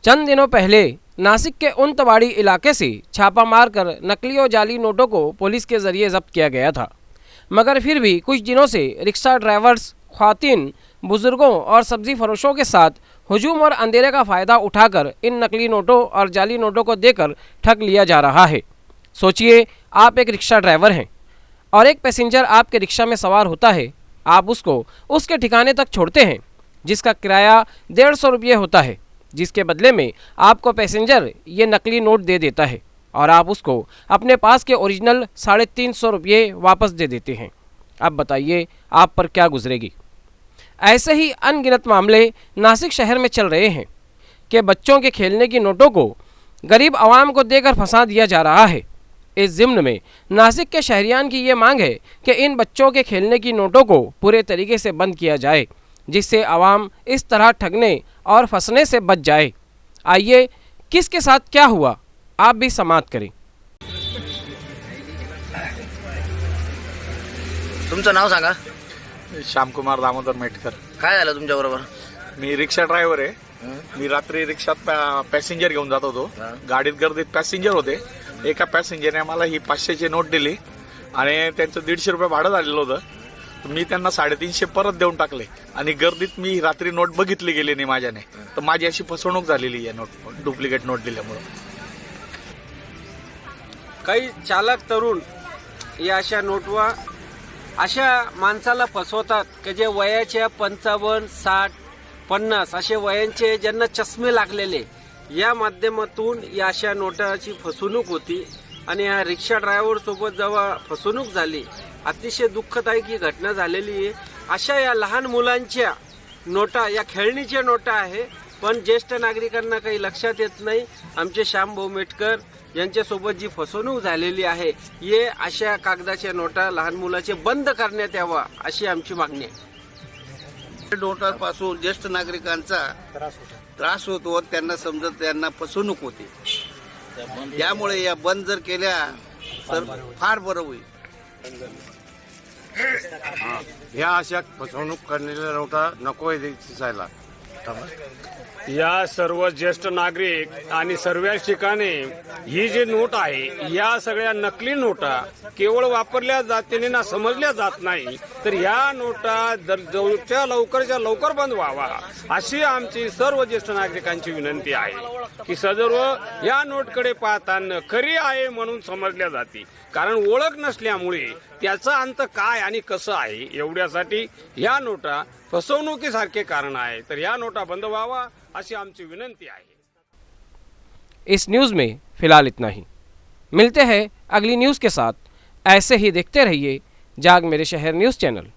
चंद दिनों पहले नासिक के उनतवाड़ी इलाके से छापा मारकर नकली और जाली नोटों को पुलिस के जरिए जब्त किया गया था, मगर फिर भी कुछ दिनों से रिक्शा ड्राइवर्स, ख्वातीन, बुजुर्गों और सब्जी फरोशों के साथ हुजूम और अंधेरे का फ़ायदा उठाकर इन नकली नोटों और जाली नोटों को देकर ठग लिया जा रहा है। सोचिए, आप एक रिक्शा ड्राइवर हैं और एक पैसेंजर आपके रिक्शा में सवार होता है। आप उसको उसके ठिकाने तक छोड़ते हैं, जिसका किराया 150 रुपये होता है, जिसके बदले में आपको पैसेंजर ये नकली नोट दे देता है और आप उसको अपने पास के ओरिजिनल 350 रुपये वापस दे देते हैं। अब बताइए आप पर क्या गुजरेगी। ऐसे ही अनगिनत मामले नासिक शहर में चल रहे हैं कि बच्चों के खेलने की नोटों को गरीब आवाम को देकर फंसा दिया जा रहा है। इस ज़िम्न में नासिक के शहरियान की ये मांग है कि इन बच्चों के खेलने की नोटों को पूरे तरीके से बंद किया जाए, जिससे आवाम इस तरह ठगने और फंसने से बच जाए। आइए, किसके साथ क्या हुआ आप भी समाप्त करें। तुमचं नाव सांगा। श्यामकुमार दामोदर मेटकर। काय झालं तुमच्या बरोबर? मी रिक्षा ड्रायव्हर आहे। मी रात्री रिक्षात पॅसेंजर घेऊन जात होतो। गाडीत गर्दीत पॅसेंजर होते। एका पॅसेंजरने मला ही 500ची नोट दिली आणि त्यांचं 150 रुपये भाडं झालेलं होतं। मी त्यांना 350 परत देऊन टाकले आणि गर्दीत मी रात्री नोट बघितली गेली नाही माझ्याने, तर माझी अशी फसवणूक झालेली आहे नोट डुप्लिकेट नोट दिल्यामुळे। काही चालक तरुण या अशा नोटवा अशा माणसाला फसवतात की जे वयाच्या 55, 60, 50 असे वयांचे ज्यांना चष्मे लागलेले, या माध्यमातून या अशा नोटाची फसवणूक होती आणि या रिक्षा ड्रायव्हर सोबत जेव्हा फसवणूक झाली, अतिशय दुःखदायक ही घटना झालेली आहे। अशा या लहान मुलांच्या नोटा या खेळणीच्या नोटा आहे, पण ज्येष्ठ नागरिकांना काही लक्षात येत नाही। आमचे श्यामभाऊ मेटकर यांच्यासोबत जी फसवणूक झालेली आहे, ये अशा कागदाच्या नोटा लहान मुलाचे बंद करण्यात यावा अशी आमची मागणी आहे। नोटापासून ज्येष्ठ नागरिकांचा त्रास होतो, त्यांना समजत त्यांना फसवणूक होते। त्यामुळे या बंद जर केल्या तर फार बरं होईल। या अशा फसवणूक करणाऱ्या नोटा नको दिसायला। या सर्व ज्येष्ठ नागरिक आणि सर्व ठिकाणी ही जी नोट आहे, या सगळ्या नकली नोटा केवळ वापरल्या जाते ना समजल्या जात नाही, तर या नोटा जवळच्या लवकर बंद व्हावा अशी आमची सर्व ज्येष्ठ नागरिकांची विनंती आहे की सदर्व या नोटकडे पाहताना खरी आहे म्हणून समजल्या जाते, कारण ओळख नसल्यामुळे त्याचा अंत काय आणि कसं आहे एवढ्यासाठी या नोटा फसवणुकीसारखे कारण आहे, तर या नोटा बंद व्हावा अशी आमची विनंती आहे। इस न्यूज़ में फिलहाल इतना ही। मिलते हैं अगली न्यूज़ के साथ। ऐसे ही देखते रहिए जाग मेरे शहर न्यूज़ चैनल।